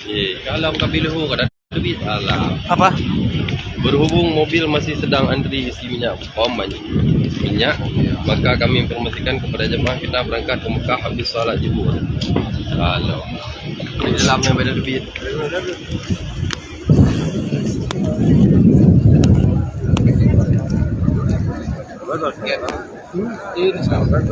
Kalau kabiluhu kada duit alah. Apa? Berhubung mobil masih sedang antri isi minyak minyak, maka kami informasikan kepada jemaah kita berangkat ke Mekah habis solat Zuhur. Kalau di dalam yang beda duit. Ini sampai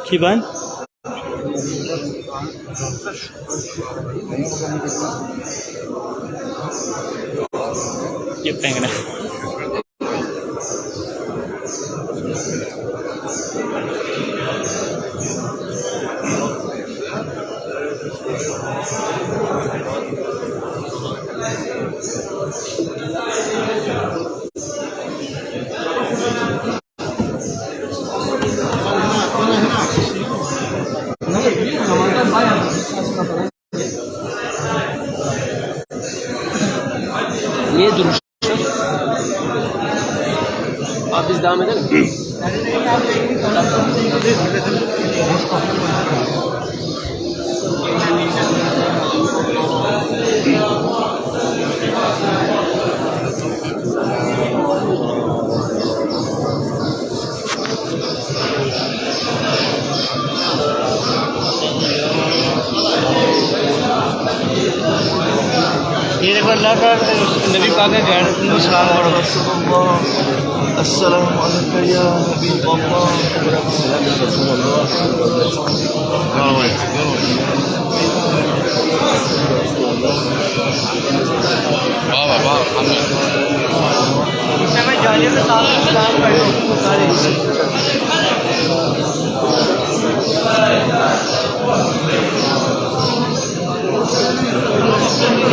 Kiban? Yep, pengen na. Niye duruş? Abi biz devam edelim. ये देखो अल्लाह का नबी पाक का गाड़ तुमको सलाम पढ़ो अस्सलाम वालेकुम या नबी अल्लाह सलाम रसूल अल्लाह वाह वाह वाह हमने समय जाने के साथ सलाम पढ़ो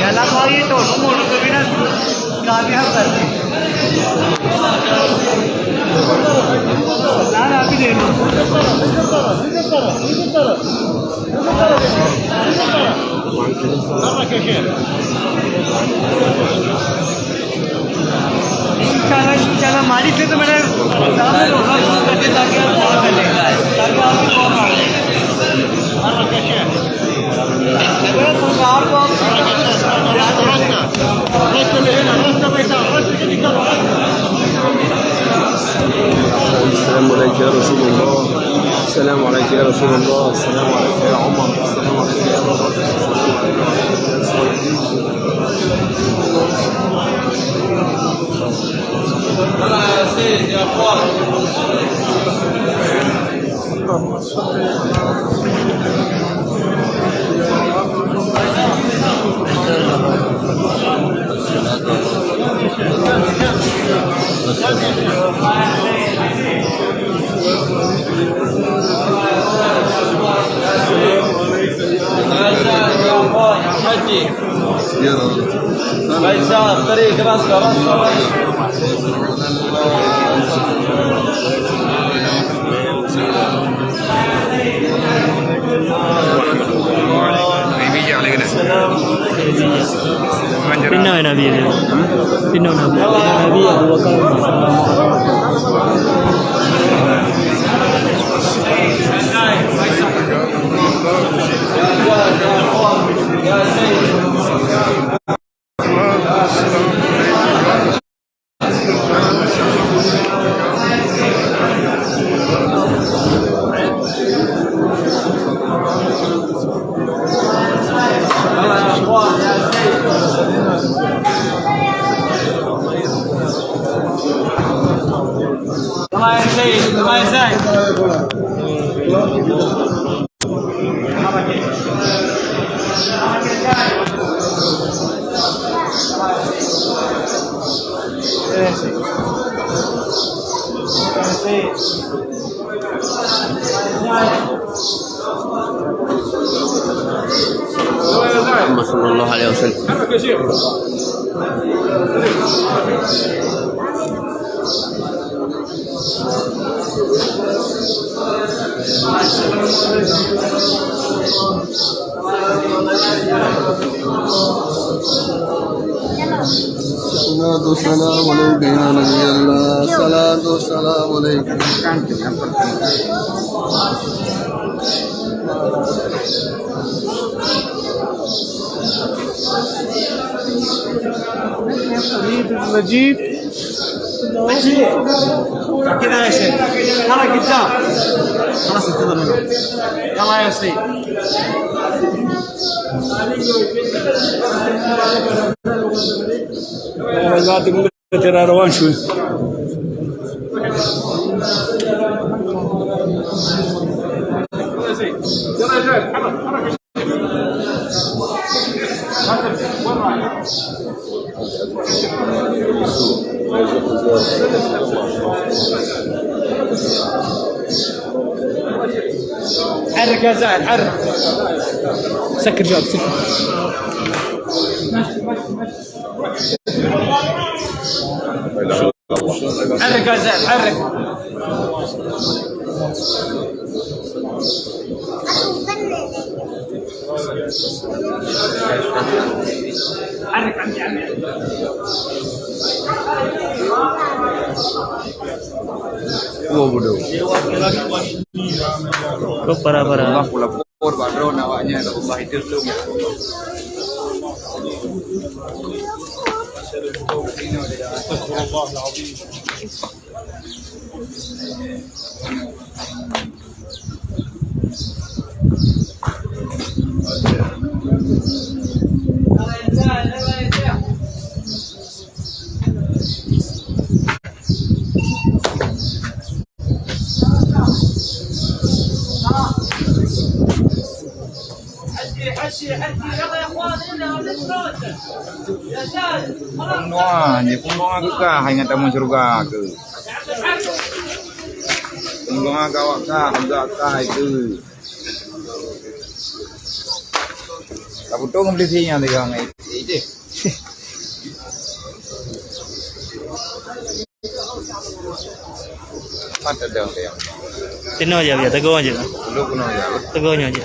याला खाओ ये तो मोटो कभी ना कामयाब करते ना आप ही दे लो इंशाल्लाह मालिक से तो मैंने करके ताकि आप कॉल कर लेंगे ताकि आपकी कॉल आ जाए सरकार को السلام عليك يا رسول الله، السلام عليك يا رسول الله، السلام عليك يا عمر، السلام عليك يا ابا بكر، السلام عليك يا Pinno ya Nabi ini. Pinno Nabi. Nabi Abu Bakar. Sallallahu alaihi wasallam. Assalamualaikum warahmatullahi نجيب كذا يا شيخ ترى قدام خلاص انتظر منه يلا يا سيد لا تقول ترى روان شوي حرك يا زاهد حرك سكر جواب سكر حرك يا زاهد حرك حرك عمي عمي Dua bodoh. Kok parah-parah. Allah lapor baru nawaknya Allah itu tuh. Ni punggung aku kah hanya tamu surga ke. Punggung aku awak kah enggak kah itu. Kamu tu ngomong sini ada yang itu. Mata dah yang. Pinno aja biar teguh aja. Lu kena ya. Teguhnya aja.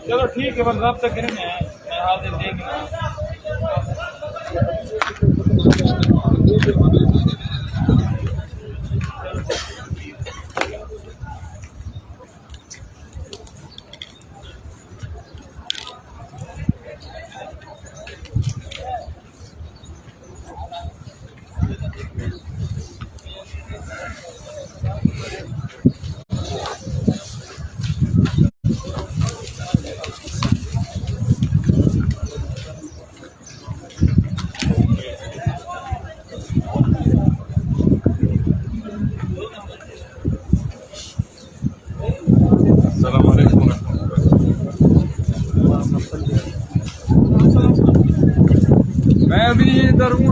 चलो ठीक है, बस रब्ता करेंगे, मैं हाल दिन देंगे। मैं अभी इधर हूँ।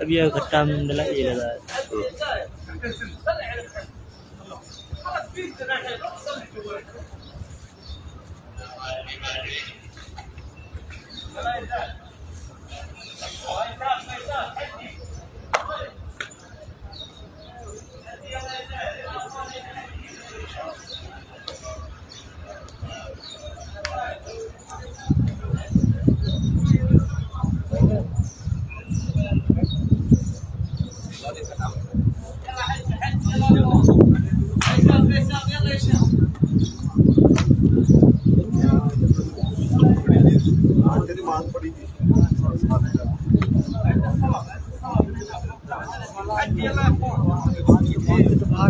अभी यह खट्टा में डला ये लगा है।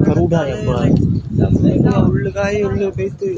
Garuda ya bro. Ullu itu.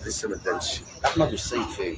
لسه ما ادانش احمد والسيد فايد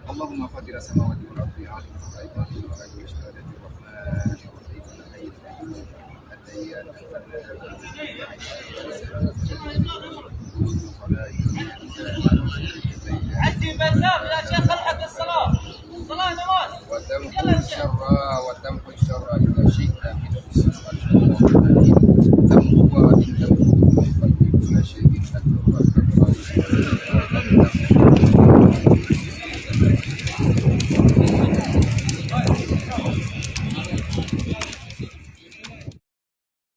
اللهم فاطر السماوات والارض عالم الغيب والشهاده الرحمن الرحيم الحي القيوم الديان عدي بزاف يا شيخ الحق الصلاه صلاه نماز وتمحو الشر إذا شئت من